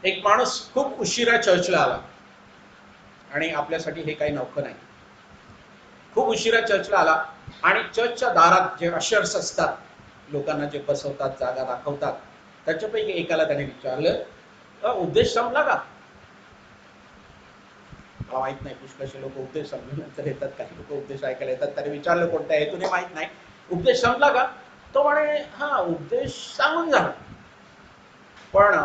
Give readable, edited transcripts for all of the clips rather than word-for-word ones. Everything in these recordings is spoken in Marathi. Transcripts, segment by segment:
एक माणूस खूप उशिरा चर्चला आला आणि आपल्यासाठी हे काही नवखं नाही. खूप उशिरा चर्चला आला आणि चर्चच्या दारात जे अशर्स असतात, लोकांना जे बसवतात, जागा दाखवतात, त्याच्यापैकी एकाला त्याने विचारलं, उद्देश संपला का? मला माहित नाही, पुष्कळशे लोक उपदेश संपल्यानंतर येतात, काही लोक उपदेश ऐकायला येतात. त्याने विचारलं कोणत्या हेतूने माहित नाही, उपदेश संपला का? तो म्हणे हा, उपदेश सांगून झाला, पण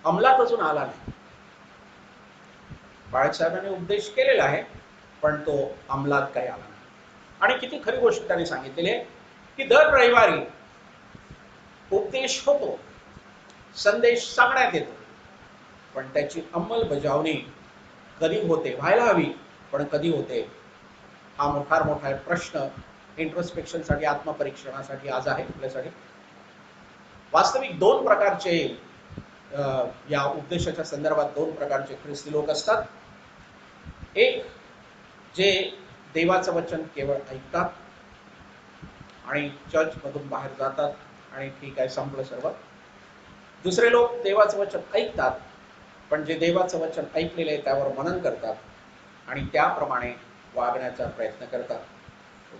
अंमलात अजून आला नाही. बाळक साहेबांनी उपदेश केलेला आहे, पण तो अंमलात काही आला नाही. आणि किती खरी गोष्ट त्यांनी सांगितलेली आहे की दर रविवारी उपदेश होतो, संदेश सांगण्यात येतो, पण त्याची अंमलबजावणी कधी होते, व्हायला हवी, पण कधी होते, हा फार मोठा प्रश्न इंट्रोस्पेक्शनसाठी, आत्मपरीक्षणासाठी आज आहे आपल्यासाठी. वास्तविक दोन प्रकारचे या उपदेशाच्या संदर्भात दोन प्रकारचे ख्रिस्ती लोक असतात. एक जे देवाचं वचन केवळ ऐकतात आणि चर्च मधून बाहेर जातात आणि ठीक आहे, संपलं सर्व. दुसरे लोक देवाचं वचन ऐकतात, पण जे देवाचं वचन ऐकलेलं आहे त्यावर मनन करतात आणि त्याप्रमाणे वागण्याचा प्रयत्न करतात,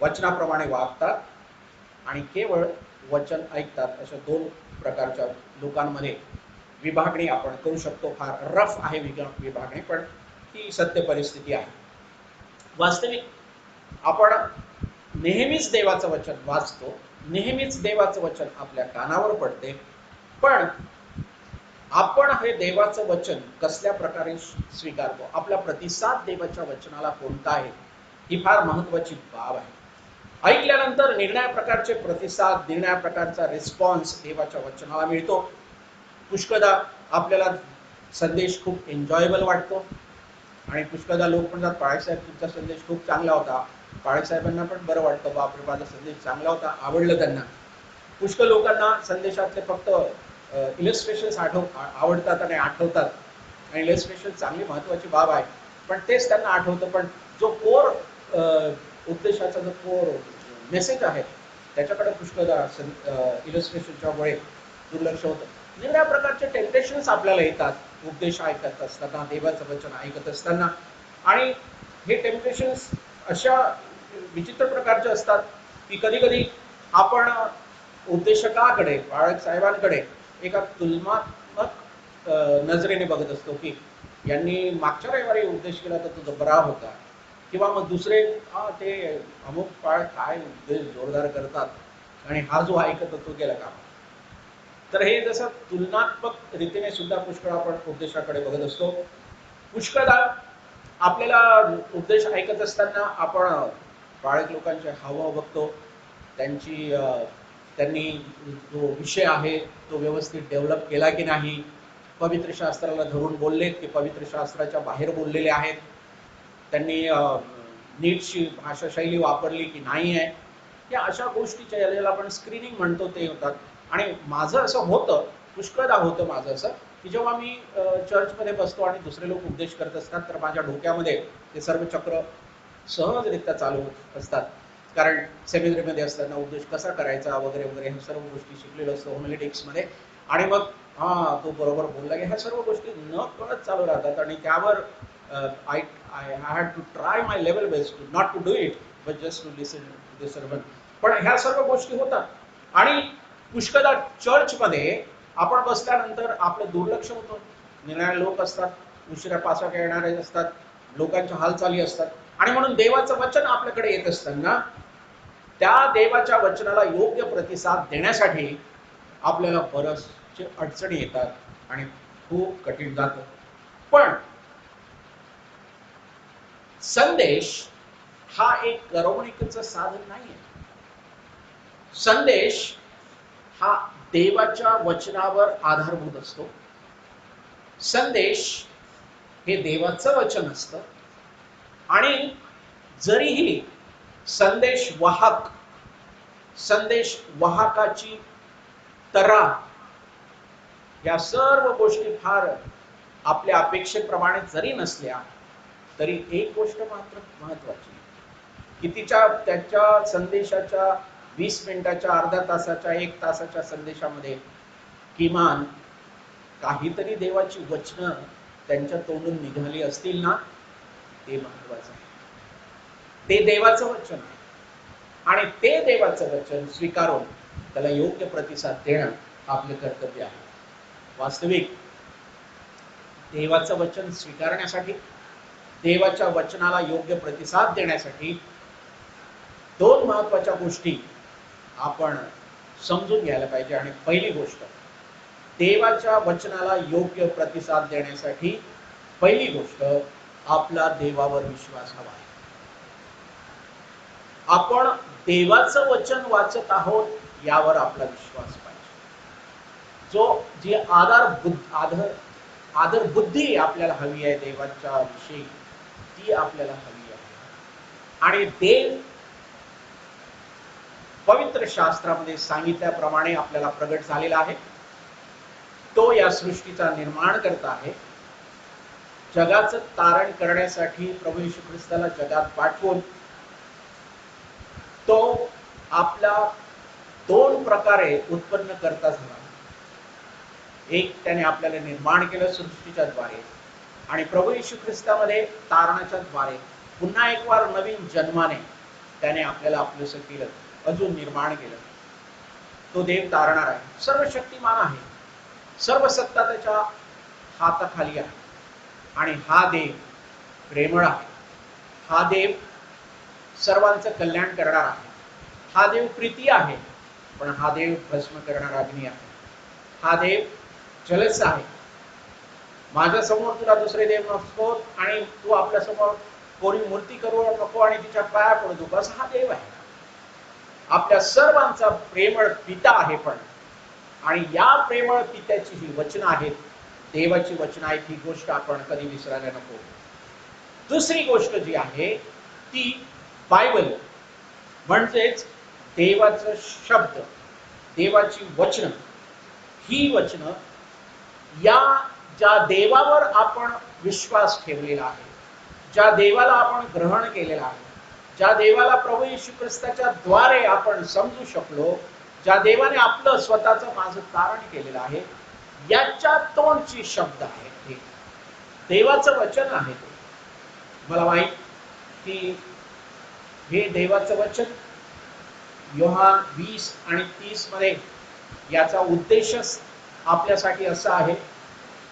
वचनाप्रमाणे वागतात आणि केवळ वचन ऐकतात. अशा दोन प्रकारच्या लोकांमध्ये विभागणी आपण करू शकतो. फार रफ आहे विभागणी, पण ही सत्य परिस्थिती आहे. वास्तविक आपण नेहमीच देवाचं वचन वाचतो, नेहमीच देवाचं वचन आपल्या कानावर पडते, पण आपण हे देवाचं वचन कसल्या प्रकारे स्वीकारतो, आपला प्रतिसाद देवाच्या वचनाला कोणता आहे, ही फार महत्वाची बाब आहे. ऐकल्यानंतर निर्णय प्रकारचे प्रतिसाद, निर्णय प्रकारचा रिस्पॉन्स देवाच्या वचनाला मिळतो. पुष्कळदा आपल्याला संदेश खूप एन्जॉयबल वाटतो आणि पुष्कळदा लोक म्हणतात, पाळेसाहेब तुमचा संदेश खूप चांगला होता. पाळेसाहेबांना पण बरं वाटतं, बापरे माझा संदेश चांगला होता, आवडलं त्यांना. पुष्कळ लोकांना संदेशातले फक्त इलस्ट्रेशन्स आवडतात आणि आठवतात, आणि इलस्ट्रेशन चांगली महत्वाची बाब आहे, पण तेच त्यांना आठवतं, पण जो कोर उद्देशाचा जो कोर मेसेज आहे त्याच्याकडे पुष्कळदा इलस्ट्रेशनच्या मुळे दुर्लक्ष होतं. वेगवेगळ्या प्रकारचे टेम्पटेशन्स आपल्याला येतात उपदेश ऐकत असताना, देवाचं वचन ऐकत असताना, आणि हे टेम्पटेशन्स अशा विचित्र प्रकारचे असतात की कधी कधी आपण उपदेशकाकडे, बाळक साहेबांकडे एका तुलनात्मक नजरेने बघत असतो की यांनी मागच्या रविवारी उपदेश केला तर तो बरा होता, किंवा मग दुसरे ते अमुक पाळ काय उपदेश जोरदार करतात आणि हा जो ऐकत तो गेला का. तर हे जसं तुलनात्मक रीतीने सुद्धा पुष्कळ आपण उपदेशाकडे बघत असतो. पुष्कळदा आपल्याला उपदेश ऐकत असताना आपण बाळक लोकांचे हावभाव बघतो, त्यांनी जो विषय आहे तो व्यवस्थित डेव्हलप केला की नाही, पवित्र शास्त्राला धरून बोललेत की पवित्र शास्त्राच्या बाहेर बोललेले आहेत, त्यांनी नीटशी भाषाशैली वापरली की नाही आहे, या अशा गोष्टीच्या याला आपण स्क्रीनिंग म्हणतो ते होतात. आणि माझं असं होतं, पुष्कळदा होतं माझं असं, की जेव्हा मी चर्चमध्ये बसतो आणि दुसरे लोक उपदेश करत असतात तर माझ्या डोक्यामध्ये ते सर्व चक्र सहजरित्या चालू असतात, कारण सेमिनरीमध्ये असताना उपदेश कसा करायचा वगैरे वगैरे ह्या सर्व गोष्टी शिकलेलो असतो होमिलेटिक्समध्ये. आणि मग तो बरोबर बोलला की ह्या सर्व गोष्टी न कळत चालू राहतात आणि त्यावर I had to try my level best to not to do it, but just to listen to the sermon. पण ह्या सर्व गोष्टी होतात आणि पुष्कळदा चर्चमध्ये आपण बसल्यानंतर आपलं दुर्लक्ष होतं. निर्णय लोक असतात, उशिरा पासाक येणारे असतात, लोकांच्या हालचाली असतात, आणि म्हणून देवाचं वचन आपल्याकडे येत असताना त्या देवाच्या वचनाला योग्य प्रतिसाद देण्यासाठी आपल्याला बरेचसे अडचणी येतात आणि खूप कठीण जातं. पण संदेश हा एक करवणुकीचं साधन नाहीये. संदेश हा देवाच्या वचनावर आधारभूत असतो. संदेश हे देवाचं वचन असतं, आणि जरीही संदेश वाहकाची तरा या सर्व गोष्टी फार आपल्या अपेक्षेप्रमाणे जरी नसल्या तरी एक गोष्ट मात्र महत्वाची, की त्याच्या संदेशाच्या 20 मिनिटाच्या, अर्ध्या तासाच्या, 1 तासाच्या संदेशामध्ये किमान काहीतरी देवाची वचनं त्यांच्या तोंडून निघाली असतील ना, ते महत्वाचं आहे. ते देवाचं वचन आहे आणि ते देवाचं वचन स्वीकारून त्याला योग्य प्रतिसाद देणं आपलं कर्तव्य आहे. वास्तविक देवाचं वचन स्वीकारण्यासाठी, देवाच्या वचनाला योग्य प्रतिसाद देण्यासाठी दोन महत्वाच्या गोष्टी आपण समजून घ्यायला पाहिजे. आणि पहिली गोष्ट, देवाच्या वचनाला योग्य प्रतिसाद देण्यासाठी पहिली गोष्ट, आपला देवावर विश्वास हवा आहे. आपण देवाचं वचन वाचत आहोत यावर आपला विश्वास पाहिजे. जी आदर बुद्धी आपल्याला हवी आहे देवाच्या विषयी, ती आपल्याला हवी आहे. आणि देव पवित्र शास्त्रामध्ये सांगितल्याप्रमाणे आपल्याला प्रगट झालेला आहे. तो या सृष्टीचा निर्माण करता आहे. जगाचं तारण करण्यासाठी प्रभू येशू ख्रिस्ताला जगात पाठवून तो आपला दोन प्रकारे उत्पन्न करता झाला. एक, त्याने आपल्याला निर्माण केलं सृष्टीच्या द्वारे, आणि प्रभू येशू ख्रिस्तामध्ये तारणाच्या द्वारे पुन्हा एक वार नवीन जन्माने त्याने आपल्याला आपलंसं केलं, अजून निर्माण केलं. तो देव तारणार आहे, सर्व शक्तिमान आहे, सर्व सत्ता त्याच्या हाताखाली आहे. आणि हा देव प्रेमळ आहे. हा देव सर्वांचं कल्याण करणार आहे. हा देव प्रीती आहे, पण हा देव भस्म करणारा अग्नी आहे. हा देव जलस आहे. माझ्या समोर तुला दुसरे देव नको आणि तू आपल्या समोर कोणी मूर्ती करू नको आणि तिच्या पाया पडू नको, असा हा देव आहे. आपल्या सर्वांचा प्रेमळ पिता आहे. पण आणि या प्रेमळ पित्याची ही वचनं आहेत, देवाची वचनं आहेत, ही गोष्ट आपण कधी विसरायला नको. दुसरी गोष्ट जी आहे ती बायबल, म्हणजेच देवाचं शब्द, देवाची वचनं. ही वचनं या ज्या देवावर आपण विश्वास ठेवलेला आहे, ज्या देवाला आपण ग्रहण केलेला आहे, ज्या देवाला प्रभू येशू ख्रिस्ताच्या द्वारे आपण समजू शकलो, ज्या देवाने आपलं स्वतःचं माझं तारण केलेलं आहे, याच्या तोंडची शब्द आहे. हे देवाचं वचन आहे. ते मला माहित की हे देवाचं वचन योहान 20 आणि 30 मध्ये याचा उद्देशच आपल्यासाठी असा आहे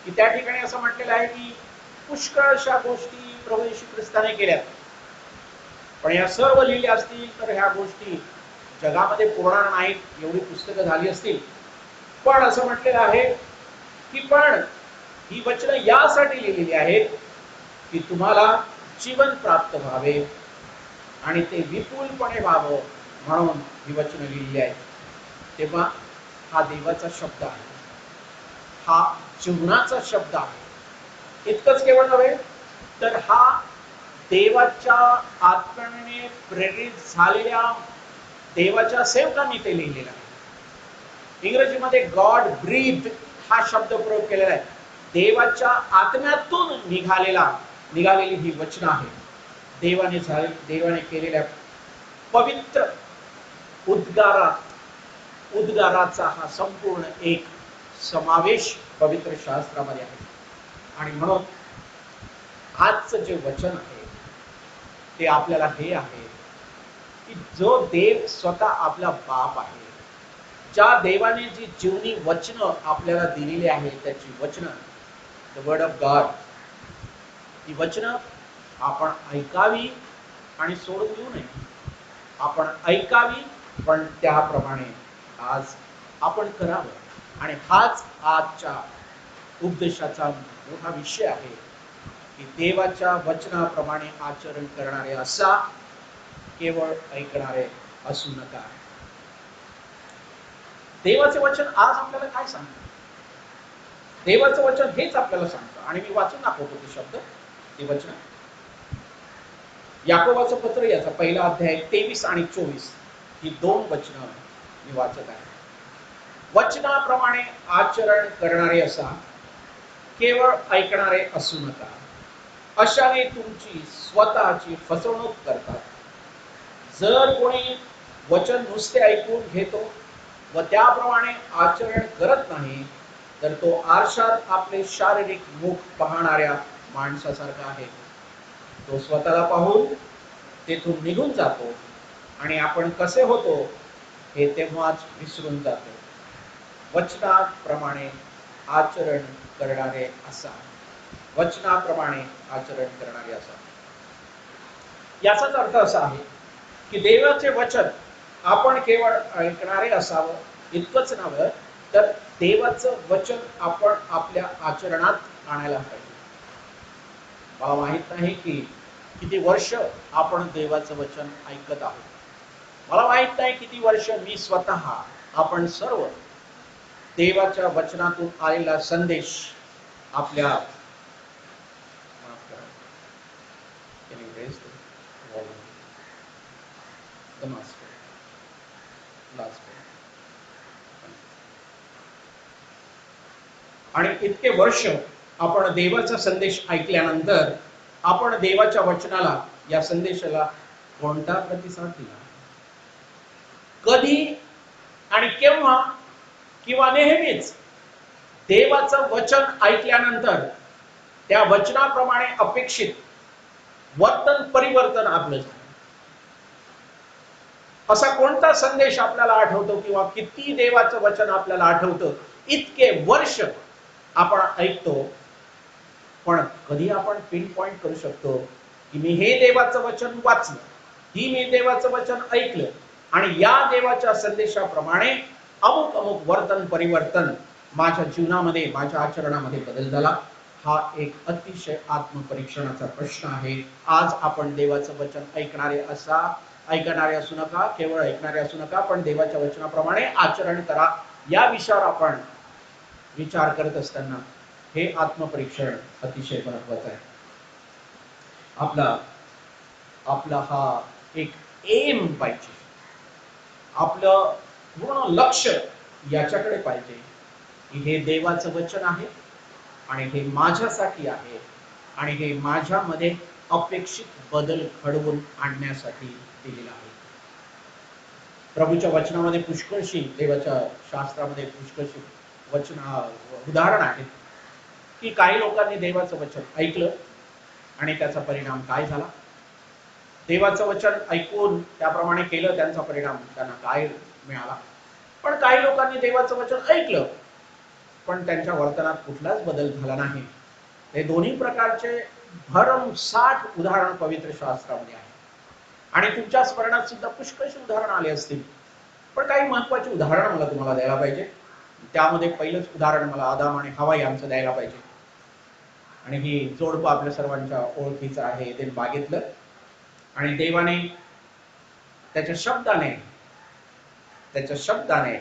की त्या ठिकाणी असं म्हटलेलं आहे की पुष्कळशा गोष्टी प्रभू येशू ख्रिस्ताने केल्यात, पण या सर्व लिहिल्या असतील तर ह्या गोष्टी जगामध्ये पुरणार नाहीत, एवढी पुस्तकं झाली असतील. पण असं म्हटलेलं आहे की पण ही वचनं यासाठी लिहिलेली आहेत की तुम्हाला जीवन प्राप्त व्हावे आणि ते विपुलपणे व्हावं, म्हणून ही वचनं लिहिली आहेत. तेव्हा हा देवाचा शब्द आहे, हा जीवनाचा शब्द आहे. इतकंच केवळ नव्हे तर हा देवाच्या आत्म्याने प्रेरित झालेल्या देवाच्या सेवकांनी ते लिहिलेलं आहे. इंग्रजीमध्ये गॉड ब्रीथ हा शब्द प्रयोग केलेला आहे. देवाच्या आत्म्यातून निघालेली ही वचनं आहे. देवाने केलेल्या पवित्र उद्गाराचा हा संपूर्ण एक समावेश पवित्र शास्त्रामध्ये आहे. आणि म्हणून आजचं जे वचन आहे ते आपल्याला हे आहे की जो देव स्वतः आपला बाप आहे, ज्या देवाने जी जीवनी वचनं आपल्याला दिलेली आहे, त्याची वचनं, द वर्ड ऑफ गॉड, ही वचनं आपण ऐकावी आणि सोडून देऊ नये. आपण ऐकावी, पण त्याप्रमाणे आज आपण करावं. आणि हाच आजच्या उपदेशाचा मोठा विषय आहे की देवाच्या वचनाप्रमाणे आचरण करणारे असा, केवळ ऐकणारे असू नका. देवाचे वचन आज आपल्याला काय सांगतं? देवाचं वचन हेच आपल्याला सांगतं. आणि मी वाचून दाखवतो ते शब्द, ते वचन. याकोबाचं पत्र, याचा पहिला अध्याय 23 आणि 24 ही दोन वचनं मी वाचत आहे. वचनाप्रमाणे आचरण करणारे असा, केवळ ऐकणारे असू नका. अशाने तुमची स्वतःची फसवणूक करतात. जर कोणी वचन नुसते ऐकून घेतो व त्याप्रमाणे आचरण करत नाही, तर तो आरशात आपले शारीरिक मुख पाहणाऱ्या माणसासारखा आहे. तो स्वतःला पाहून तेथून निघून जातो आणि आपण कसे होतो हे तेव्हाच विसरून जातो. वचनाप्रमाणे आचरण करणारे असा. वचनाप्रमाणे आचरण करणारे असा. याचाच अर्थ असा आहे की देवाचे वचन आपण केवळ ऐकणारे असावं इतकंच नव्हे, तर देवाचं वचन आपण आपल्या आचरणात आणायला पाहिजे. मला माहित नाही की किती वर्ष आपण देवाचं वचन ऐकत आहोत. मला माहित नाही किती वर्ष मी स्वतः, आपण सर्व देवाच्या वचनातून आलेला संदेश आपल्या आणि इतके वर्ष आपण देवाचा संदेश ऐकल्यानंतर आपण देवाच्या वचनाला, या संदेशाला कोणता प्रतिसाद दिला? कधी आणि केव्हा किंवा नेहमीच देवाचं वचन ऐकल्यानंतर त्या वचनाप्रमाणे अपेक्षित वर्तन परिवर्तन आपलं झालं? असा कोणता संदेश आपल्याला आठवतो किंवा किती देवाचं वचन आपल्याला आठवतं? इतके वर्ष आपण ऐकतो, पण कधी आपण पिन पॉइंट करू शकतो की मी हे देवाचं वचन वाचलं, ही मी देवाचं वचन ऐकलं आणि या देवाच्या संदेशाप्रमाणे अमुक अमुक वर्तन परिवर्तन माझ्या जीवनामध्ये, माझ्या आचरणामध्ये बदल झाला? हा एक अतिशय आत्मपरीक्षणाचा प्रश्न आहे. आज आपण देवाचं वचन ऐकणारे असू नका, केवळ ऐकणारे असू नका, पण देवाच्या वचनाप्रमाणे आचरण करा. या विषयावर आपण विचार करत असताना हे आत्मपरीक्षण अतिशय महत्वाचं आहे. आपला हा एक एम पाहिजे, आपलं पूर्ण लक्ष याच्याकडे पाहिजे की हे देवाचं वचन आहे आणि हे माझ्यासाठी आहे आणि हे माझ्यामध्ये अपेक्षित बदल घडवून आणण्यासाठी दिलेलं आहे. प्रभूच्या वचनामध्ये पुष्कळशी, देवाच्या शास्त्रामध्ये पुष्कळशी उदाहरण आहेत की काही लोकांनी देवाचं वचन ऐकलं आणि त्याचा परिणाम काय झाला. देवाचं वचन ऐकून त्याप्रमाणे केलं, त्यांचा परिणाम त्यांना काय मिळाला. पण काही लोकांनी देवाचं वचन ऐकलं पण त्यांच्या वर्तनात कुठलाच बदल झाला नाही. हे दोन्ही प्रकारचे भरमसाठ उदाहरण पवित्र शास्त्रामध्ये आहे आणि तुमच्या स्मरणात सुद्धा पुष्कळशी उदाहरण आले असतील. पण काही महत्वाची उदाहरण मला तुम्हाला द्यायला पाहिजे. त्यामध्ये पहिलंच उदाहरण मला आदाम आणि हवा यांचं द्यायला पाहिजे. आणि ही जोडपं आपल्या सर्वांच्या ओळखीचं आहे. ते बागेतलं आणि देवाने त्याच्या शब्दाने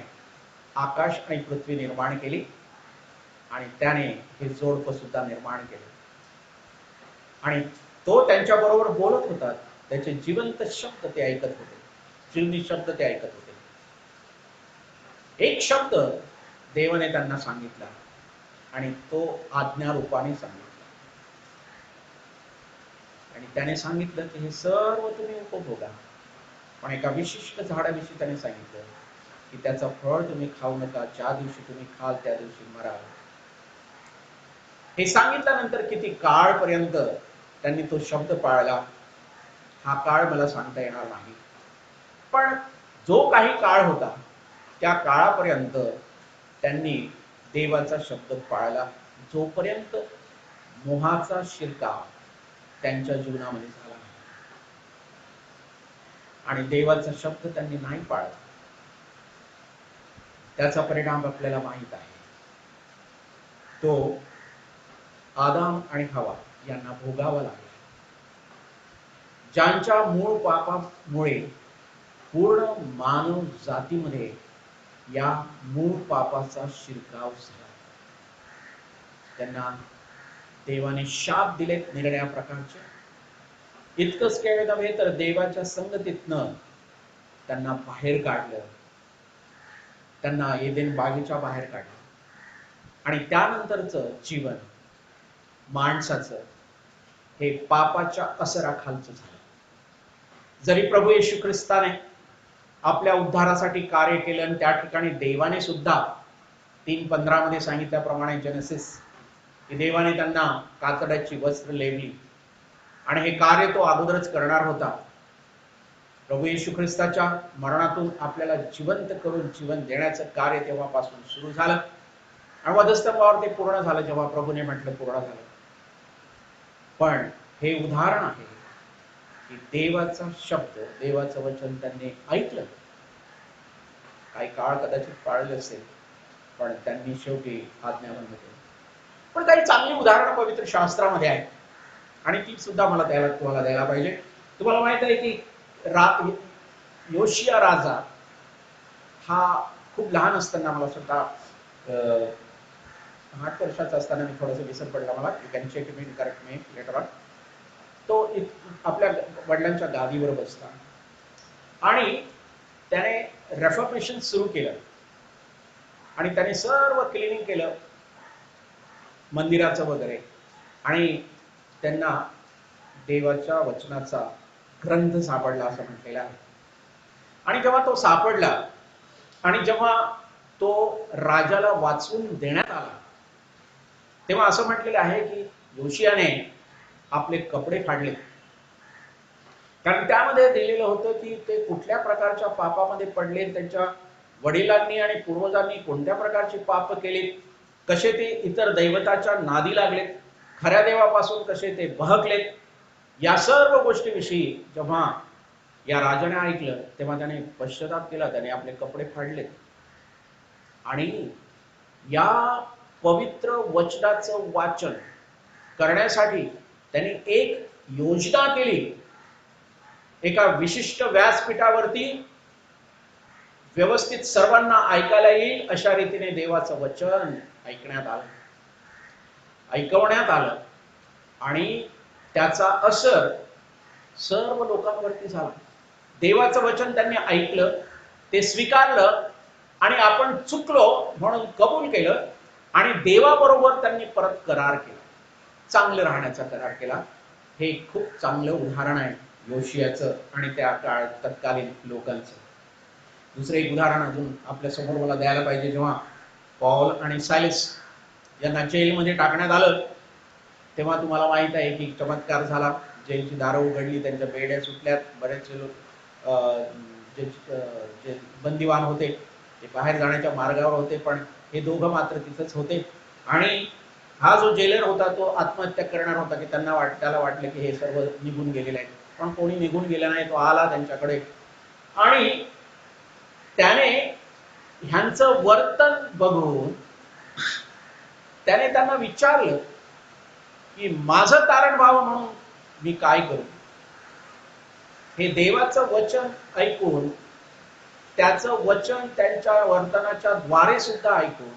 आकाश आणि पृथ्वी निर्माण केली आणि त्याने हे जोडपं सुद्धा निर्माण केले आणि तो त्यांच्या बरोबर बोलत होता. त्याचे जिवंत शब्द ते ऐकत होते, जीवनी शब्द ते ऐकत होते. एक शब्द देवाने त्यांना सांगितला आणि तो आज्ञा रूपाने सांगितला आणि त्याने सांगितलं की हे सर्व तुम्ही उपभोगा, पण एका विशिष्ट झाडाविषयी त्याने सांगितलं की त्याचं फळ तुम्ही खाऊ नका, ज्या दिवशी तुम्ही खाल त्या दिवशी मराल. हे सांगितल्यानंतर किती काळपर्यंत त्यांनी तो शब्द पाळला हा काळ मला सांगता येणार नाही. पण जो काही काळ होता त्या काळापर्यंत त्यांनी देवाचा शब्द पाळला, जोपर्यंत मोहाचा शिरकाव त्यांच्या जीवनामध्ये झाला नाही आणि देवाचा शब्द त्यांनी नाही पाळला. त्याचा परिणाम आपल्याला माहित आहे. तो आदाम आणि हवा यांना भोगावा लागला. ज्यांच्या मूळ पापामुळे पूर्ण मानव जातीमध्ये या मूळ पापाचा शिरकाव झाला. त्यांना देवाने शाप दिलेत निरनिळ्या प्रकारचे. इतकंच केवळ नव्हे तर देवाच्या संगतीतनं त्यांना बाहेर काढलं, त्यांना एदेन बागेच्या बाहेर काढलं आणि त्यानंतरचं जीवन माणसाचं हे पापाच्या असराखालचं झालं. जरी प्रभू येशू ख्रिस्ताने आपल्या उद्धारासाठी कार्य केलं आणि त्या ठिकाणी देवाने सुद्धा 3:15 मध्ये सांगितल्याप्रमाणे जेनेसिस की देवाने त्यांना कातडाची वस्त्र लेवली आणि हे कार्य तो अगोदरच करणार होता. प्रभू येशू ख्रिस्ताच्या मरणातून आपल्याला जिवंत करून जीवन देण्याचं कार्य तेव्हापासून सुरू झालं आणि वधस्तंभावर ते पूर्ण झालं जेव्हा प्रभूने म्हटलं पूर्ण झालं. पण हे उदाहरण आहे की देवाचा शब्द, देवाचं वचन त्यांनी ऐकलं, काही काळ कदाचित पाळले असेल, पण त्यांनी शेवटी आज्ञाबद्ध केलं. पण काही चांगली उदाहरणं पवित्र शास्त्रामध्ये आहेत आणि ती सुद्धा मला तुम्हाला द्यायला पाहिजे. तुम्हाला माहित आहे की योशिया राजा हा खूप लहान असताना, मला स्वतः 8 वर्षाचा असताना, मी थोडंसं विसर पडला मला, you can check me correct me later on, तो आपल्या वडिलांच्या गादीवर बसला आणि त्याने रेफॉर्मेशन सुरू केलं आणि त्याने सर्व क्लिनिंग केलं मंदिराचं वगैरे आणि त्यांना देवाच्या वचनाचा ग्रंथ सापडला असं म्हटलेलं आहे. आणि जेव्हा तो सापडला आणि जेव्हा तो राजाला वाचवून देण्यात आला तेव्हा असं म्हटलेलं आहे की योशियाने आपले कपडे फाडले, कारण त्यामध्ये दिलेलं होतं की ते कुठल्या प्रकारच्या पापामध्ये पडले, त्यांच्या वडिलांनी आणि पूर्वजांनी कोणत्या प्रकारचे पाप केले, कसे ते इतर दैवताच्या नादी लागलेत, खऱ्या देवापासून कसे ते बहकलेत, या सर्व गोष्टीविषयी जेव्हा या राजाने ऐकलं तेव्हा त्याने पश्चाताप केला, त्याने आपले कपडे फाडले आणि या पवित्र वचनाचं वाचन करण्यासाठी त्यांनी एक योजना केली. एका विशिष्ट व्यासपीठावरती व्यवस्थित सर्वांना ऐकायला येईल अशा रीतीने देवाचं वचन ऐकवण्यात आलं आणि त्याचा असर सर्व लोकांवरती झाला. देवाचं वचन त्यांनी ऐकलं, ते स्वीकारलं आणि आपण चुकलो म्हणून कबूल केलं आणि देवाबरोबर त्यांनी परत करार केला, चांगलं राहण्याचा करार केला. हे खूप चांगलं उदाहरण आहे योशियाचं आणि त्या काळात तत्कालीन लोकांचं. दुसरं एक उदाहरण अजून आपल्या समोर मला द्यायला पाहिजे. जेव्हा पॉल आणि सायलेस यांना जेलमध्ये टाकण्यात आलं तेव्हा तुम्हाला माहित आहे की चमत्कार झाला, जेलची दारं उघडली, त्यांच्या बेड्या सुटल्यात, बरेचसे लोक जे बंदिवान होते ते बाहेर जाण्याच्या मार्गावर होते, पण हे दोघं मात्र तिथंच होते. आणि हा जो जेलर होता तो आत्महत्या करणार होता की त्याला वाटलं की हे सर्व निघून गेलेले आहेत, पण कोणी निघून गेला नाही. तो आला त्यांच्याकडे आणि त्याने ह्यांचं वर्तन बघून त्याने त्यांना विचारलं की माझं तारण व्हावं म्हणून मी काय करू. हे देवाचं वचन ऐकून, त्याचं वचन त्यांच्या वर्तनाच्या द्वारे सुद्धा ऐकून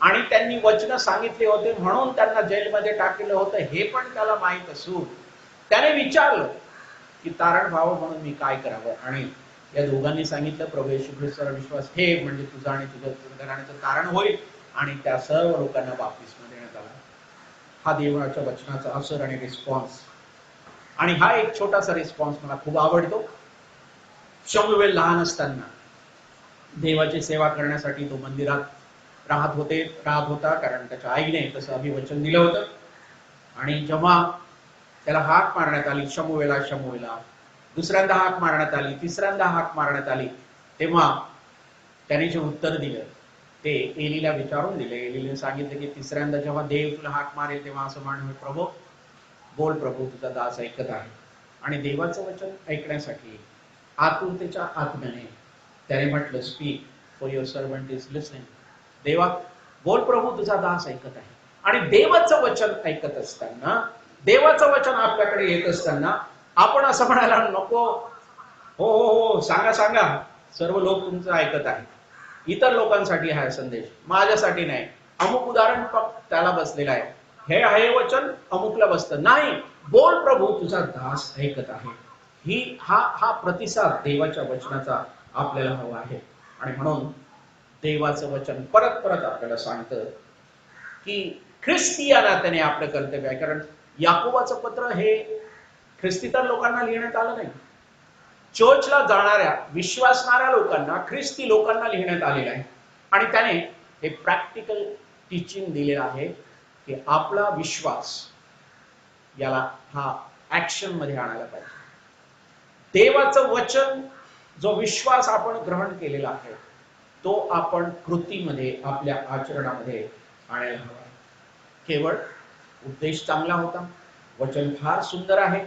आणि त्यांनी वचन सांगितले होते म्हणून त्यांना जेलमध्ये टाकलेलं होतं हे पण त्याला माहित असून त्याने विचारलं की तारण व्हावं म्हणून मी काय करावं. आणि या दोघांनी सांगितलं प्रभू येशू ख्रिस्तावर विश्वास ठेव म्हणजे तुझा आणि तुझ्या घराण्याचं तारण होईल, आणि त्या सर्व लोकांना बाप्तिस्मा देण्यात आला. हा देवाच्या वचनाचा असर आणि रिस्पॉन्स. आणि हा एक छोटासा रिस्पॉन्स मला खूप आवडतो. शमूएल लहान असताना देवाची सेवा करण्यासाठी तो मंदिरात राहत होता, कारण त्याच्या आईने तसं अभिवचन दिलं होतं. आणि जेव्हा त्याला हाक मारण्यात आली, शमूएला शमूएला, दुसऱ्यांदा हाक मारण्यात आली, तिसऱ्यांदा हाक मारण्यात आली, तेव्हा त्याने जे उत्तर दिलं ते एलीला विचारून दिले. एलीने सांगितलं की तिसऱ्यांदा जेव्हा देव तुला हाक मारेल तेव्हा असं म्हण, प्रभू बोल, प्रभू तुझा दास ऐकत आहे. आणि देवाचं वचन ऐकण्यासाठी आतुरतेच्या आत्म्याने त्याने म्हटलं, speak for your servant is listening. देवा बोल, प्रभू तुझा दास ऐकत आहे. आणि देवाचं वचन ऐकत असताना, देवाचं वचन आपल्याकडे येत असताना आपण असं म्हणायला नको, हो हो हो सांगा सांगा, सर्व लोक तुमचं ऐकत आहे, इतर लोकांसाठी हा संदेश, माझ्यासाठी नाही. अमुक उदाहरण फक्त त्याला बसलेलं आहे, हे आहे वचन अमुकला बसतं नाही. बोल प्रभू तुझा दास ऐकत आहे. हा प्रतिसाद देवाच्या वचनाचा आपल्याला हवा आहे. आणि म्हणून देवाचं वचन परत परत आपल्याला सांगतं की ख्रिस्ती या नात्याने आपलं कर्तव्य आहे. कारण याकोबाचं पत्र हे ख्रिस्तीतर लोकांना लिहिण्यात आलं नाही, चर्चला जाणाऱ्या विश्वासणाऱ्या लोकांना, ख्रिस्ती लोकांना लिहिण्यात आलेलं आहे. आणि त्याने हे प्रॅक्टिकल टीचिंग दिलेलं आहे की आपला विश्वास याला हा ऍक्शन मध्ये आणायला पाहिजे. देवाचं वचन, जो विश्वास आपण ग्रहण केलेला आहे तो आपण कृतीमध्ये, आपल्या आचरणामध्ये आणायला हवा. केवळ उद्देश चांगला होता, वचन फार सुंदर आहे,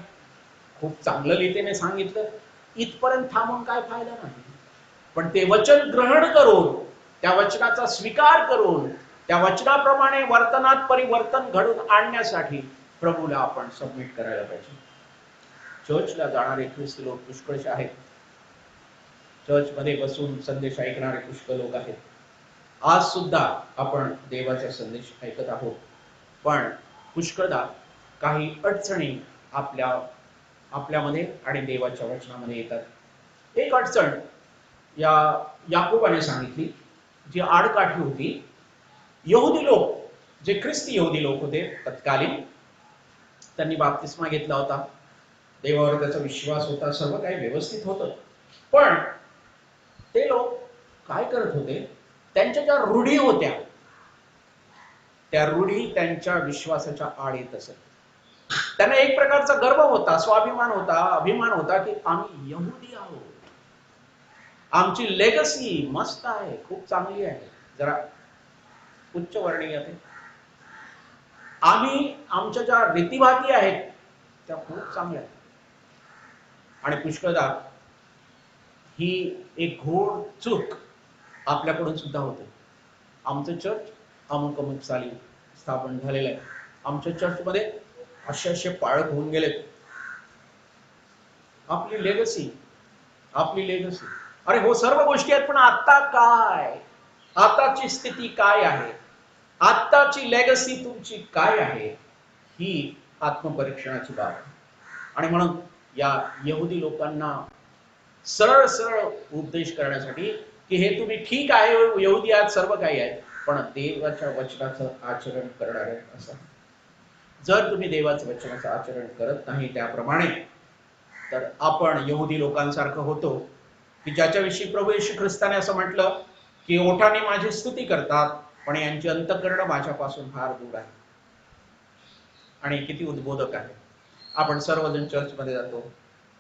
खूप चांगलं रीतीने सांगितलं, इथपर्यंत थांबून काय फायदा नाही. पण ते वचन ग्रहण करून, त्या वचनाचा स्वीकार करून, त्या वचनाप्रमाणे वर्तनात परिवर्तन घडून आणण्यासाठी प्रभूला आपण सबमिट करायला पाहिजे. चर्चला जाणारे ख्रिस्ती लोक पुष्कळसे आहेत, चर्चमध्ये बसून संदेश ऐकणारे पुष्कळ लोक आहेत. आज सुद्धा आपण देवाचा संदेश ऐकत आहोत, पण पुष्कळदा काही अडचणी आपल्यामध्ये आणि देवाच्या वचनामध्ये येतात. एक अडचण याकोबाने सांगितली, जी आडकाठी होती. यहुदी लोक, जे ख्रिस्ती यहुदी लोक होते तत्कालीन, त्यांनी बाप्तिस्मा घेतला होता, देवावर त्याचा विश्वास होता, सर्व काही व्यवस्थित होतं. पण ते लोक काय करत होते, त्यांच्या ज्या रूढी होत्या त्या रूढी त्यांच्या विश्वासाच्या आड येत असत. त्यांना एक प्रकारचा गर्व होता, स्वाभिमान होता, अभिमान होता की आम्ही यहुदी आहोत, आमची लेगसी मस्त आहे, खूप चांगली आहे, जरा उच्च वर्णीय आहे, आम्ही आमच्या ज्या रीतिभाती आहेत त्या खूप चांगल्या आहेत. आणि पुष्कळदा ही एक घोर चूक आपल्याकडून सुद्धा होते. आमचं चर्च अमुक अमुक साली स्थापन झालेलं आहे, आमच्या चर्चमध्ये असे पाळक होऊन गेलेत, आपली लेगसी. अरे हो, सर्व गोष्टी आहेत, पण आता काय, आताची स्थिती काय आहे, आताची लेगसी तुमची काय आहे, ही आत्मपरीक्षणाची बाब आहे. आणि म्हणून या यहुदी लोकांना सरळ सरळ उपदेश करण्यासाठी की हे तुम्ही ठीक आहे, यहुदी आहात, सर्व काही आहे, पण देवाच्या वचनाचं आचरण करणारे असं. जर तुम्ही देवाच्या वचनाचं आचरण करत नाही त्याप्रमाणे, तर आपण यहुदी लोकांसारखं होतो की ज्याच्याविषयी प्रभू येशू ख्रिस्ताने असं म्हटलं की ओठाने माझी स्तुती करतात, पण यांची अंतःकरण माझ्यापासून फार दूर आहे. आणि किती उद्बोधक आहे. आपण सर्वजण चर्चमध्ये जातो,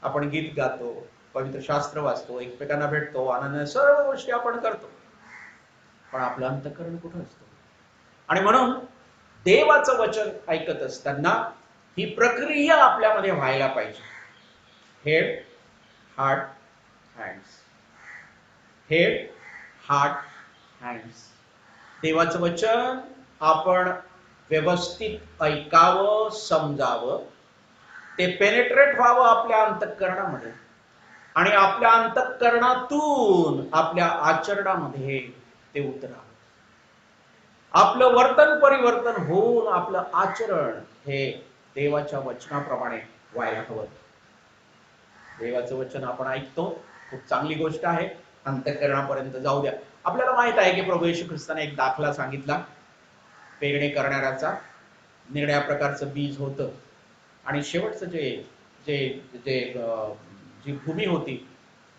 आपण गीत गातो, पवित्र शास्त्र वाचतो, एकमेकांना भेटतो, आनंद, सर्व गोष्टी आपण करतो, पण आपलं अंतःकरण कुठं असतं? आणि म्हणून देवाचं वचन ऐकत असताना ही प्रक्रिया आपल्यामध्ये व्हायला पाहिजे. Head, heart, hands. Head, heart, hands. देवाचं वचन आपण व्यवस्थित ऐकावं, समजावं, ते पेनेट्रेट व्हावं आपल्या अंतःकरणामध्ये, आणि आपल्या अंतःकरणातून आपल्या आचरणामध्ये ते उतरावं. आपलं वर्तन परिवर्तन होऊन आपलं आचरण हे देवाच्या वचनाप्रमाणे व्हायला हवं. देवाचं वचन आपण ऐकतो, खूप चांगली गोष्ट आहे, अंतःकरणापर्यंत जाऊ द्या. आपल्याला माहित आहे की प्रभू येशू ख्रिस्ताने एक दाखला सांगितला, पेरणी करणाऱ्याचा. निरड्या प्रकारचं बीज होतं, आणि शेवटचं जी भूमी होती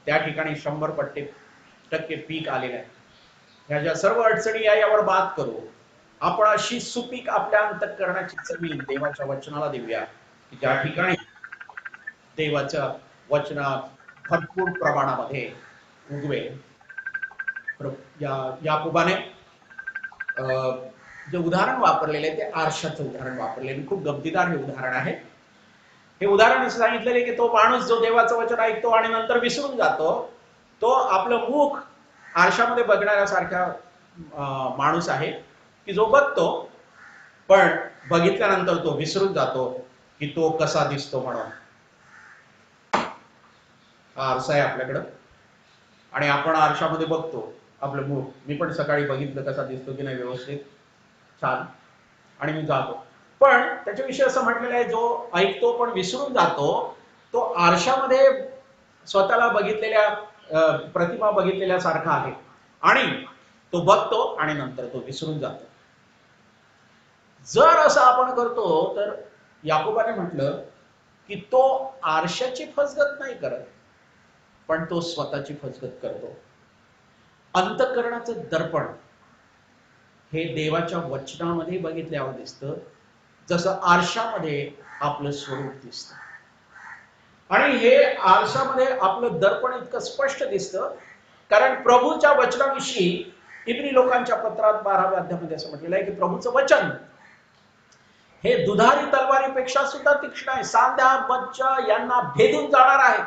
त्या ठिकाणी 100% पीक आलेलं आहे. ह्या ज्या सर्व अडचणी आहे यावर बात करू, आपण अशी सुपीक आपल्या अंतःकरणाची जमीन देवाच्या वचनाला देऊया की ज्या ठिकाणी देवाच्या वचनात भरपूर प्रमाणामध्ये उगवेल. याकोबाने जे उदाहरण वापरलेले ते आरशाचं उदाहरण वापरलेले, खूप गमतीदार हे उदाहरण आहे. हे उदाहरण असं सांगितलेले की तो माणूस जो देवाचं वचन ऐकतो आणि नंतर विसरून जातो, तो आपलं मुख आरशामध्ये बघणाऱ्यासारखा माणूस आहे की जो बघतो, पण बघितल्यानंतर तो विसरून जातो की तो कसा दिसतो म्हणून. हा आरसा आहे आपल्याकडं, आणि आपण आरशामध्ये बघतो आपलं मुख. मी पण सकाळी बघितलं कसा दिसतो की नाही, व्यवस्थित, छान, आणि मी जातो. पण त्याच्याविषयी असं म्हटलेलं आहे, जो ऐकतो पण विसरून जातो, तो आरशामध्ये स्वतःला बघितलेल्या प्रतिमा बघितलेल्या सारखा आहे, आणि तो बघतो आणि नंतर तो विसरून जातो. जर असं आपण करतो तर याकोबाने म्हटलं की तो आरशाची फसगत नाही करत, पण तो स्वतःची फसगत करतो. अंतःकरणाचं दर्पण हे देवाच्या वचनामध्ये बघितल्यावर दिसतं, जसं आरशामध्ये आपलं स्वरूप दिसतं. आणि हे आरशामध्ये आपलं दर्पण इतकं स्पष्ट दिसतं कारण प्रभूच्या वचनाविषयी इब्री लोकांच्या पत्रात 12व्या अध्यायामध्ये असं म्हटलेलं आहे की प्रभूचं वचन हे दुधारी तलवारीपेक्षा सुद्धा तीक्ष्ण आहे, सांध्या मज्ज यांना भेदून जाणार आहे,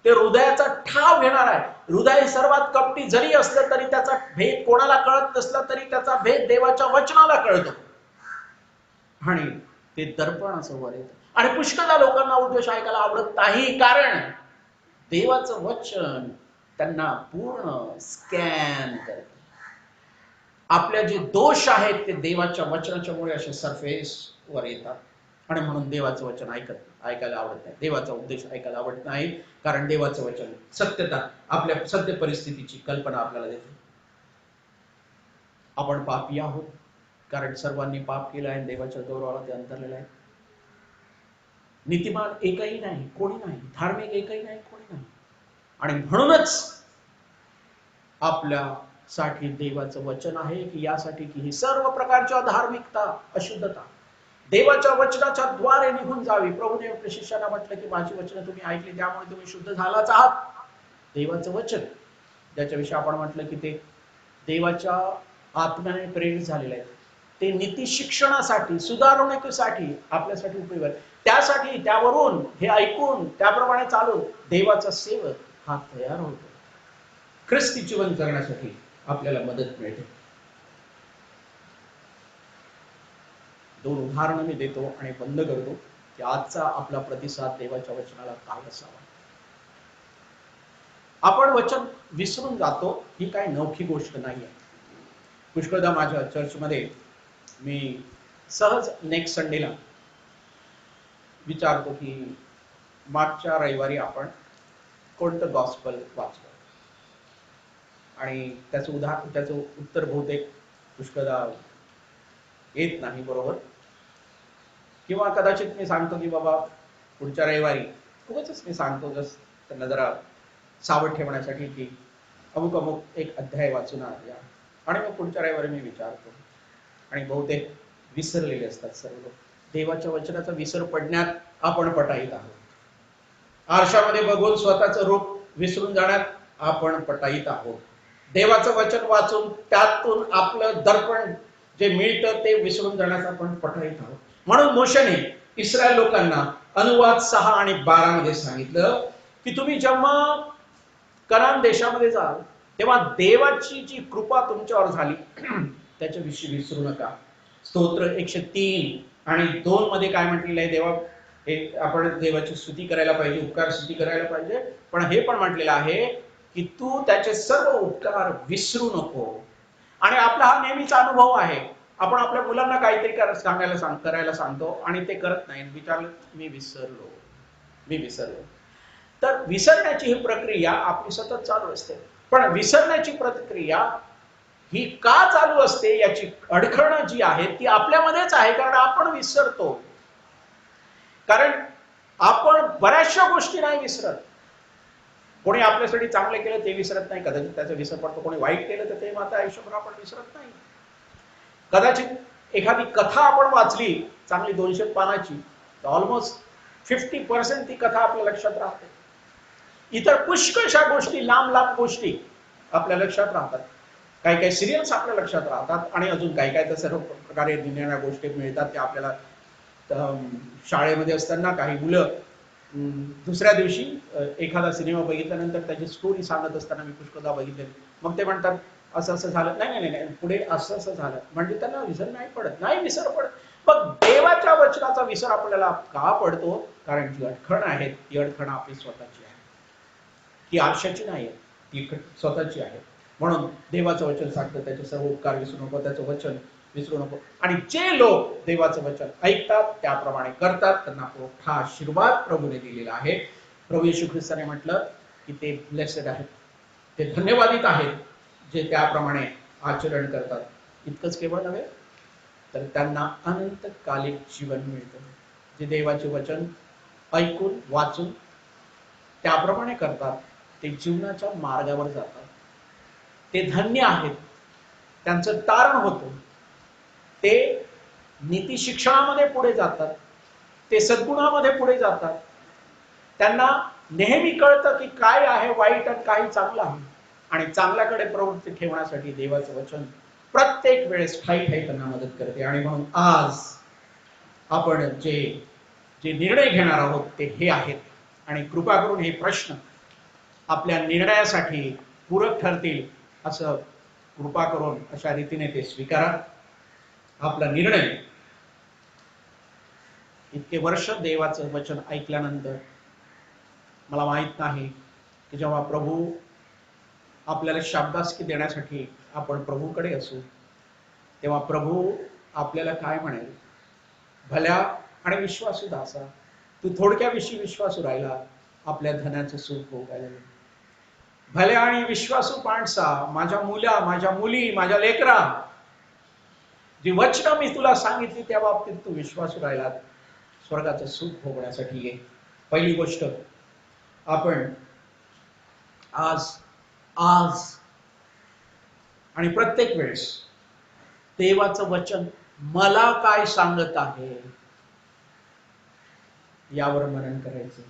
ते हृदयाचा ठाव घेणार आहे. हृदय सर्वात कपटी जरी असलं तरी त्याचा भेद कोणाला कळत नसला तरी त्याचा भेद देवाच्या वचनाला कळतो. आणि ते दर्पण असं वर येतं. आणि पुष्कळ लोकांना उद्देश ऐकायला आवडत नाही कारण देवाचं वचन त्यांना पूर्ण स्कॅन करतं. आपल्या जे दोष आहेत ते देवाच्या वचनाच्या मुळे असे सरफेस वर येतात आणि म्हणून देवाचं वचन ऐकायला आवडत नाही, देवाचा उद्देश ऐकायला आवडत नाही कारण देवाचं वचन सत्यता आपल्या सत्य परिस्थितीची कल्पना आपल्याला देते. आपण पापी आहोत कारण सर्वांनी पाप केलं आहे, देवाच्या गौरवाला ते अंतरलेलं आहे. नीतिमान एकही नाही, कोणी नाही, धार्मिक एकही नाही, कोणी नाही. आणि म्हणूनच आपल्यासाठी देवाचं वचन आहे की यासाठी की ही सर्व प्रकारच्या धार्मिकता अशुद्धता देवाच्या वचनाच्या द्वारे निघून जावी. प्रभूने आपल्या शिष्याला म्हटलं की माझी वचनं तुम्ही ऐकली त्यामुळे तुम्ही शुद्ध झालाच आहात. देवाचं वचन ज्याच्याविषयी आपण म्हटलं की ते देवाच्या आत्म्याने प्रेरित झालेलं आहे, ते नीती शिक्षणासाठी सुधारणेसाठी आपल्यासाठी उपयोग आहे. त्यासाठी त्यावरून हे ऐकून त्याप्रमाणे चालून देवाचा सेवक हा तयार होतो. ख्रिस्ती जीवन जगण्यासाठी आपल्याला मदत मिळते. दोन उदाहरणं मी देतो आणि बंद करतो की आजचा आपला प्रतिसाद देवाच्या वचनाला काय असावा. आपण वचन विसरून जातो ही काही नवखी गोष्ट नाही आहे. पुष्कळदा माझ्या चर्चमध्ये मी सहज नेक्स्ट संडेला विचारतो की मागच्या रविवारी आपण कोणतं गॉस्पल वाचलं आणि त्याचं उत्तर बहुतेक पुष्कळदा येत नाही बरोबर. किंवा कदाचित मी सांगतो की बाबा पुढच्या रविवारी खूपच मी सांगतो जस त्यांना जरा सावध ठेवण्यासाठी की अमुक अमुक एक अध्याय वाचून या आणि मग पुढच्या रविवारी मी विचारतो आणि बहुतेक विसरलेले असतात सर्व लोक. देवाच्या वचनाचा विसर पडण्यात आपण पटाईत आहोत. आरशामध्ये बघून स्वतःचं रूप विसरून जाण्यात आपण पटाईत आहोत. देवाचं वचन वाचून त्यातून आपलं दर्पण जे मिळतं ते विसरून जाण्यास आपण पटाईत आहोत. म्हणून मोशेने इस्रायल लोकांना अनुवाद 6 आणि 12 मध्ये सांगितलं की तुम्ही जेव्हा कनान देशामध्ये जाल तेव्हा देवाची जी कृपा तुमच्यावर झाली त्याच्याविषयी विसरू नका. स्तोत्र 103 आणि 2 मध्ये काय म्हटलेलं आहे, देवा हे आपण देवाची स्तुती करायला पाहिजे, उपकार स्तुती करायला पाहिजे, पण हे पण म्हटलेलं आहे की तू त्याचे सर्व उपकार विसरू नको. आणि आपला हा नेहमीचा अनुभव आहे. आपण आपल्या मुलांना काहीतरी करायला सांगतो आणि ते करत नाही, विचारलं मी विसरलो. तर विसरण्याची ही प्रक्रिया आपली सतत चालू असते. पण विसरण्याची प्रक्रिया ही का चालू असते याची अडखळण जी आहे ती आपल्यामध्येच आहे कारण आपण विसरतो. कारण आपण बऱ्याचशा गोष्टी नाही विसरत. कोणी आपल्यासाठी चांगले केलं ते विसरत नाही, कदाचित त्याचा विसर पडतो. कोणी वाईट केलं तर ते मात्र आयुष्यभर आपण विसरत नाही. कदाचित एखादी कथा आपण वाचली चांगली 200 पानाची तर ऑलमोस्ट 50% ती कथा आपल्या लक्षात राहते. इतर पुष्कळशा गोष्टी लांब गोष्टी आपल्या लक्षात राहतात. काही सिरियल्स आपल्या लक्षात राहतात आणि अजून काही तर सर्व प्रकारे दुनियाच्या गोष्टी मिळतात त्या आपल्याला. शाळेमध्ये असताना काही मुलं दुसऱ्या दिवशी एखादा सिनेमा बघितल्यानंतर त्याची स्टोरी सांगत असताना मी पुष्कळदा बघितले. मग ते म्हणतात असं असं झालं, नाही पुढे असं असं झालं, म्हणजे त्यांना विसर नाही विसर पडत. मग देवाच्या वचनाचा विसर आपल्याला का पडतो? कारण जी अडखण आहे ती अडखण आपली स्वतःची आहे, ही आरशाची नाही आहे, ती स्वतःची आहे. म्हणून देवाचं वचन सांगतं त्याचे सर्व उपकार विसरू नको, त्याचं वचन विसरू नको. आणि जे लोक देवाचं वचन ऐकतात त्याप्रमाणे करतात त्यांना मोठा आशीर्वाद प्रभूने दिलेला आहे. प्रभू येशू ख्रिस्ताने म्हटलं की ते ब्लेसेड आहेत, ते धन्यवादित आहेत जे त्याप्रमाणे आचरण करतात. इतकंच केवळ नव्हे तर त्यांना अनंतकालिक जीवन मिळतं. जे देवाचे वचन ऐकून वाचून त्याप्रमाणे करतात ते जीवनाच्या मार्गावर जातात, ते धन्य आहेत, त्यांचं तारण होतं. ते नीती शिक्षणामध्ये पुढे जातात, ते सद्गुणामध्ये पुढे जातात. त्यांना नेहमी कळतं की काय आहे वाईट आणि काय चांगलं आहे, आणि चांगल्याकडे प्रवृत्ती ठेवण्यासाठी देवाचं वचन प्रत्येक वेळेस ठाई ठाई त्यांना मदत करते. आणि म्हणून आज आपण जे जे निर्णय घेणार आहोत ते हे आहेत, आणि कृपा करून हे प्रश्न आपल्या निर्णयासाठी पूरक ठरतील असं कृपा करून अशा रीतीने ते स्वीकारा. आपला निर्णय इतके वर्ष देवाचं वचन ऐकल्यानंतर मला माहित नाही की जेव्हा प्रभू आपल्याला शाब्दासकी देण्यासाठी आपण प्रभूकडे असू तेव्हा प्रभू आपल्याला काय म्हणेल, भल्या आणि विश्वासू दासा, तू थोडक्या विषयी विश्वासू राहिला, आपल्या धनाचं सुख भोगायला. भल्या आणि विश्वासू माणसा, माझ्या मुला, माझ्या मुली, माझ्या लेकरा, जी वचनं मी तुला सांगितली त्या बाबतीत तू विश्वासू राहिला, स्वर्गाचं सुख भोगण्यासाठी ये. पहिली गोष्ट, आपण आज आज आणि प्रत्येक वेळेस देवाचं वचन मला काय सांगत आहे यावर मनन करायचं.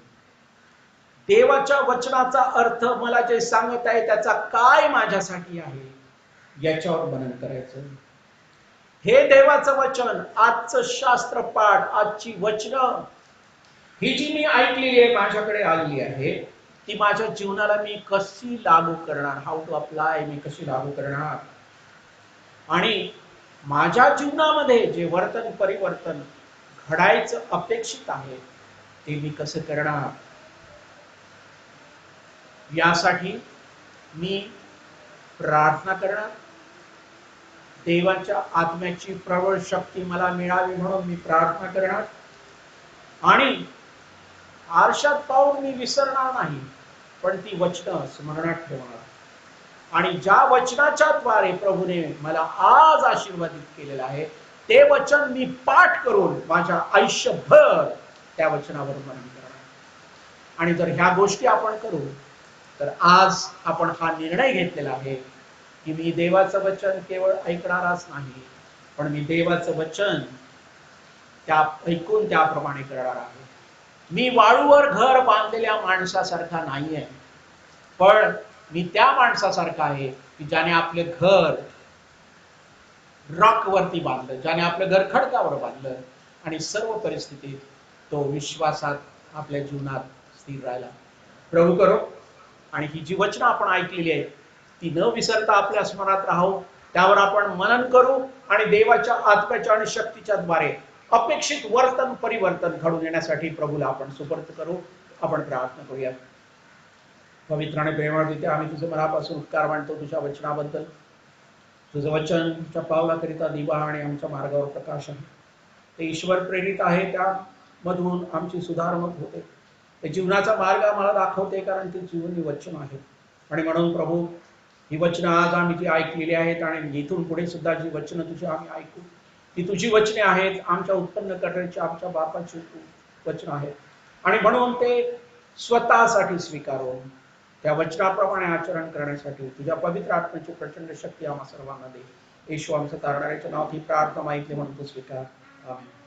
देवाच्या वचनाचा अर्थ मला जे सांगत आहे त्याचा काय माझ्यासाठी आहे याच्यावर मनन करायचं. हे देवाचं वचन, आजचं शास्त्र पाठ, आजची वचनं ही जी मी ऐकलेली आहे, माझ्याकडे आलेली आहे, ती माझ्या जीवनाला मी कशी लागू करणार, हाऊ टू अप्लाय, मी कशी लागू करणार, आणि माझ्या जीवनामध्ये जे वर्तन परिवर्तन घडायचं अपेक्षित आहे ते मी कसं करणार, यासाठी मी प्रार्थना करणार. देवाच्या आत्म्याची प्रबळ शक्ती मला मिळावी म्हणून मी प्रार्थना करणार, आणि आरशात पाहून मी विसरणार नाही, पण ती वचनं स्मरणात ठेवणार. आणि ज्या वचनाच्या द्वारे प्रभूने मला आज आशीर्वादित केलेलं आहे ते वचन मी पाठ करून माझ्या आयुष्यभर त्या वचनावर मनन करणार. आणि जर ह्या गोष्टी आपण करू तर आज आपण हा निर्णय घेतलेला आहे की मी देवाचं वचन केवळ ऐकणारच नाही, पण मी देवाचं वचन त्या ऐकून त्याप्रमाणे करणार आहे. मी वाळूवर घर बांधलेल्या माणसासारखा नाहीये, पण मी त्या माणसासारखा आहे की ज्याने आपले घर रॉक वरती बांधलं, ज्याने आपलं घर खडकावर बांधलं, आणि सर्व परिस्थितीत तो विश्वासात आपल्या जीवनात स्थिर राहिला. प्रभू करो, आणि ही जी वचनं आपण ऐकलेली आहेत ती न विसरता आपल्या स्मरणात राहू, त्यावर आपण मनन करू, आणि देवाच्या आत्म्याच्या आणि शक्तीच्या द्वारे अपेक्षित वर्तन परिवर्तन घडून येण्यासाठी प्रभूला आपण सुपर्द करू. आपण प्रार्थना करूया. पवित्र आणि प्रेमळ पिते, आम्ही तुझे मनापासून उपकार मानतो तुझ्या वचनाबद्दल. तुझं वचन तुझ्या पावलाकरिता दिवा आणि आमच्या मार्गावर प्रकाश आहे. ते ईश्वर प्रेरित आहे, त्यामधून आमची सुधारणूक होते. ते जीवनाचा मार्ग आम्हाला दाखवते, कारण ते जीवनी वचन आहे. आणि म्हणून प्रभू, ही वचनं आज आम्ही जी ऐकलेली आहेत आणि इथून पुढे सुद्धा जी वचनं तुझी आम्ही ऐकू, ती तुझी वचने आहेत, आमच्या उत्पन्न करण्याची आमच्या बापाची वचनं आहेत. आणि म्हणून ते स्वतःसाठी स्वीकारून त्या वचनाप्रमाणे आचरण करण्यासाठी तुझ्या पवित्र आत्म्याची प्रचंड शक्ती आम्हा सर्वांना दे. येशू आमचं तारणाऱ्याच्या नावात ही प्रार्थना माहिती म्हणून तू स्वीकार. आमेन.